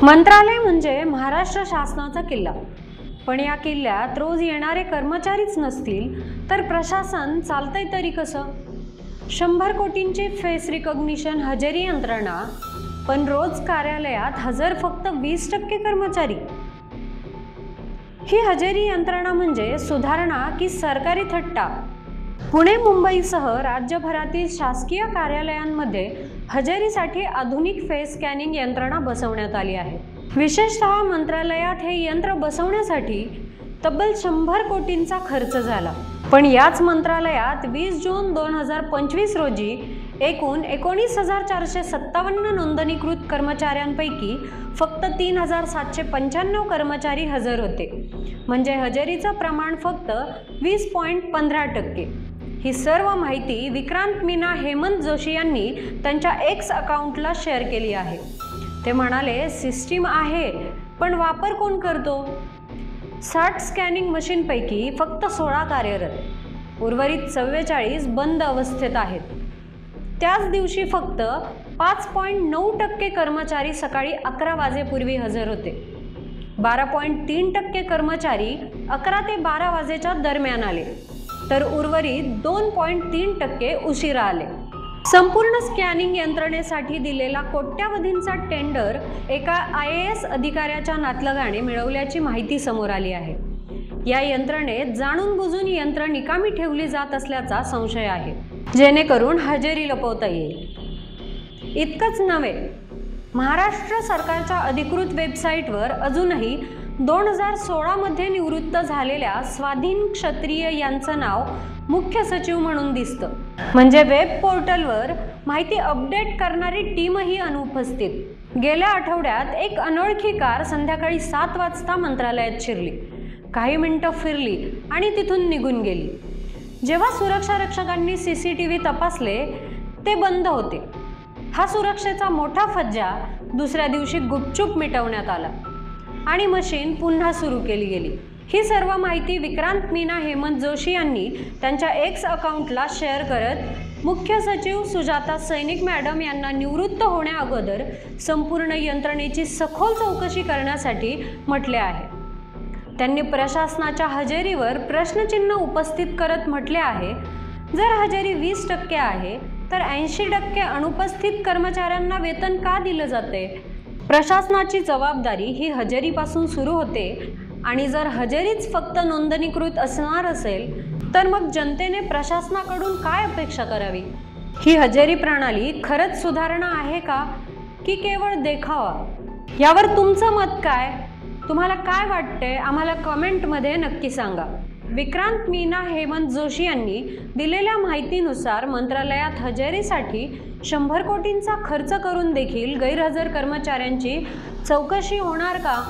मंत्रालय म्हणजे महाराष्ट्र शासनाचा किल्ला, पण या किल्ल्यात रोज येणारे कर्मचारीच नसतील तर प्रशासन चालतंय तरी कसं? 100 कोटींची फेस रिकॉग्निशन हजेरी यंत्रणा, पण रोज कार्यालयात हजर फक्त 20% कर्मचारी. ही हजेरी यंत्रणा म्हणजे सुधारणा की सरकारी थट्टा? पुणे मुंबईसह राज्यभरातील शासकीय कार्यालयांमध्ये हजेरीसाठी आधुनिक फेस स्कॅनिंग यंत्रणा बसवण्यात आली आहे. विशेषतः मंत्रालयात हे यंत्र बसवण्यासाठी तब्बल 100 कोटींचा खर्च झाला. पण याच मंत्रालयात 20 जून 2025 रोजी एकूण 19,457 नोंदणीकृत कर्मचाऱ्यांपैकी फक्त 3,795 कर्मचारी हजर होते, म्हणजे हजेरीचं प्रमाण फक्त 20.15%. ही सर्व माहिती विक्रांत मीना हेमंत जोशी यांनी त्यांच्या एक्स अकाउंटला शेअर केली आहे. ते म्हणाले, सिस्टीम आहे पण वापर कोण करतो? 60 स्कॅनिंग मशीनपैकी फक्त 16 कार्यरत, उर्वरित 44 बंद अवस्थेत आहेत. त्याच दिवशी फक्त 5.9% कर्मचारी सकाळी 11 वाजेपूर्वी हजर होते. 12.3% कर्मचारी 11 ते 12 वाजेच्या दरम्यान आले, तर उर्वरित 2.3% उशिरा आले. संपूर्ण स्कॅनिंग यंत्रणेसाठी दिलेला कोट्यावधींचा टेंडर एका IAS अधिकाऱ्याच्या नातलगाने मिळवल्याची माहिती समोर आली आहे. या यंत्रणेत जाणून बुजून यंत्र निकामी ठेवली जात असल्याचा संशय आहे, जेणेकरून हजेरी लपवता येईल. इतकंच नव्हे, महाराष्ट्र सरकारच्या अधिकृत वेबसाईटवर अजूनही 2016 मध्ये निवृत्त झालेल्या स्वाधीन क्षत्रिय यांचं नाव मुख्य सचिव म्हणून दिसतं. म्हणजे वेब पोर्टलवर माहिती अपडेट करणारी टीमही अनुपस्थित. गेल्या आठवड्यात एक अनोळखी कार संध्याकाळी 7 वाजता मंत्रालयात शिरली, काही मिनिटं फिरली आणि तिथून निघून गेली. जेव्हा सुरक्षा रक्षकांनी CCTV तपासले, ते बंद होते. हा सुरक्षेचा मोठा फज्जा दुसऱ्या दिवशी गुपचूप मिटवण्यात आला आणि मशीन पुन्हा सुरू केली गेली. ही सर्व माहिती विक्रांत मीना हेमंत जोशी यांनी त्यांच्या एक्स अकाउंटला शेअर करत मुख्य सचिव सुजाता सैनिक मॅडम यांना निवृत्त होण्याअगोदर संपूर्ण यंत्रणेची सखोल चौकशी करण्यासाठी म्हटले आहे. त्यांनी प्रशासनाच्या हजेरीवर प्रश्नचिन्ह उपस्थित करत म्हटले आहे, जर हजेरी 20% आहे तर 80% अनुपस्थित कर्मचाऱ्यांना वेतन का दिलं जाते? प्रशासनाची जबाबदारी ही हजेरीपासून सुरू होते आणि जर हजेरीच फक्त नोंदणीकृत असणार असेल तर मग जनतेने प्रशासनाकडून काय अपेक्षा करावी? ही हजेरी प्रणाली खरंच सुधारणा आहे का की केवळ देखावा? यावर तुमचं मत काय? तुम्हाला काय वाटतंय? आम्हाला कमेंटमध्ये नक्की सांगा. विक्रांत मीना हेमंत जोशी यांनी दिलेल्या माहितीनुसार मंत्रालयात हजेरीसाठी 100 कोटींचा खर्च करून देखील गैरहजर कर्मचाऱ्यांची चौकशी होणार का?